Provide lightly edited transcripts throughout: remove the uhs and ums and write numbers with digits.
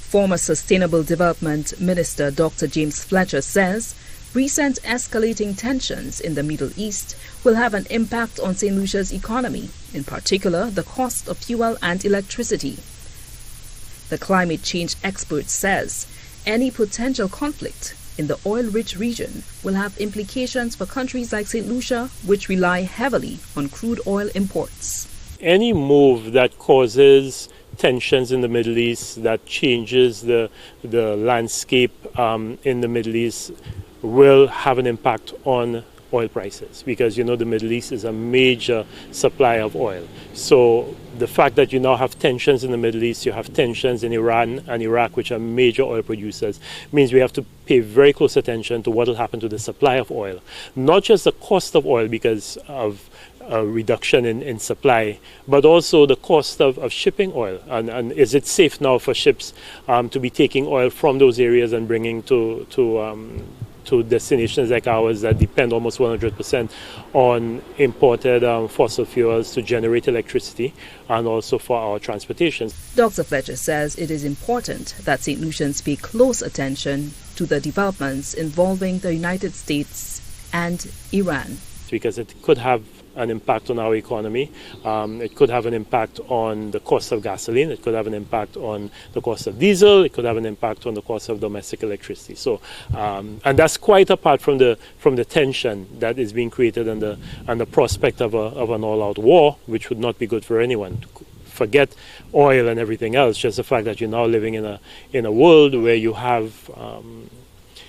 Former Sustainable Development Minister Dr. James Fletcher says recent escalating tensions in the Middle East will have an impact on Saint Lucia's economy, in particular the cost of fuel and electricity. The climate change expert says any potential conflict in the oil-rich region will have implications for countries like Saint Lucia, which rely heavily on crude oil imports. Any move that causes tensions in the Middle East, that changes the landscape in the Middle East, will have an impact on oil prices, because the Middle East is a major supplier of oil. So the fact that you now have tensions in the Middle East, you have tensions in Iran and Iraq, which are major oil producers, means we have to pay very close attention to what will happen to the supply of oil. Not just the cost of oil because of a reduction in supply, but also the cost of shipping oil. And is it safe now for ships to be taking oil from those areas and bringing to destinations like ours that depend almost 100% on imported fossil fuels to generate electricity and also for our transportation. Dr. Fletcher says it is important that St. Lucians pay close attention to the developments involving the United States and Iran. Because it could have an impact on our economy. It could have an impact on the cost of gasoline. It could have an impact on the cost of diesel. It could have an impact on the cost of domestic electricity. So, and that's quite apart from the tension that is being created and the prospect of an all-out war, which would not be good for anyone. Forget oil and everything else. Just the fact that you're now living in a world where you have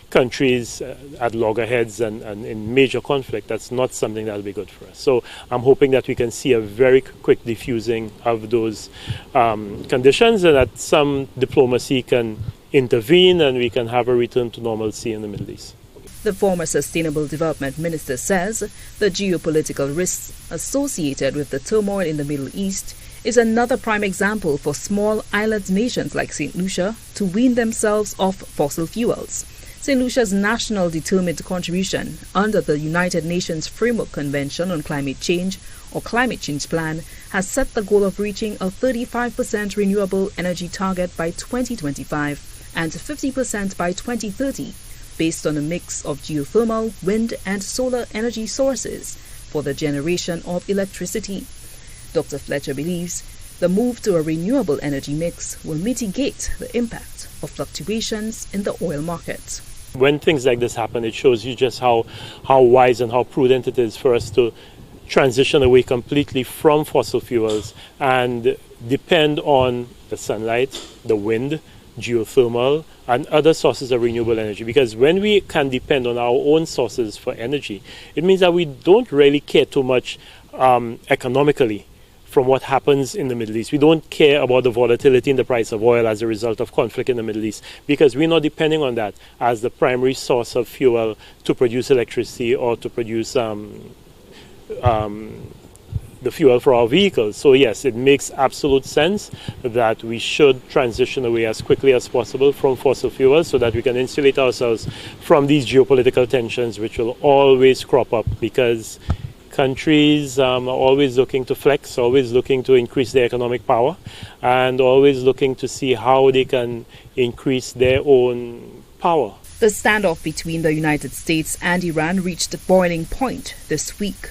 countries at loggerheads and in major conflict. That's not something that will be good for us. So I'm hoping that we can see a very quick diffusing of those conditions, and that some diplomacy can intervene and we can have a return to normalcy in the Middle East. The former Sustainable Development Minister says the geopolitical risks associated with the turmoil in the Middle East is another prime example for small island nations like St. Lucia to wean themselves off fossil fuels. St. Lucia's national determined contribution under the United Nations Framework Convention on Climate Change, or Climate Change Plan, has set the goal of reaching a 35% renewable energy target by 2025 and 50% by 2030, based on a mix of geothermal, wind and solar energy sources for the generation of electricity. Dr. Fletcher believes the move to a renewable energy mix will mitigate the impact of fluctuations in the oil market. When things like this happen, it shows you just how wise and how prudent it is for us to transition away completely from fossil fuels and depend on the sunlight, the wind, geothermal, and other sources of renewable energy. Because when we can depend on our own sources for energy, it means that we don't really care too much economically from what happens in the Middle East. We don't care about the volatility in the price of oil as a result of conflict in the Middle East, because we're not depending on that as the primary source of fuel to produce electricity or to produce the fuel for our vehicles. So yes, it makes absolute sense that we should transition away as quickly as possible from fossil fuels so that we can insulate ourselves from these geopolitical tensions, which will always crop up, because countries are always looking to flex, always looking to increase their economic power, and always looking to see how they can increase their own power. The standoff between the United States and Iran reached a boiling point this week.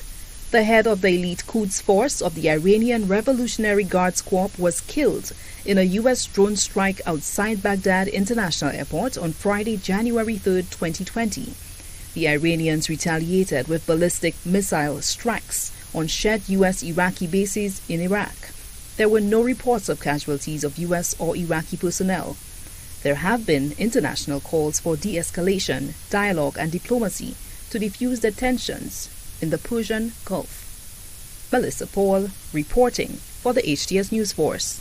The head of the elite Quds force of the Iranian Revolutionary Guards Corps was killed in a U.S. drone strike outside Baghdad International Airport on Friday, January 3, 2020. The Iranians retaliated with ballistic missile strikes on shared U.S.-Iraqi bases in Iraq. There were no reports of casualties of U.S. or Iraqi personnel. There have been international calls for de-escalation, dialogue and diplomacy to defuse the tensions in the Persian Gulf. Melissa Paul reporting for the HTS News Force.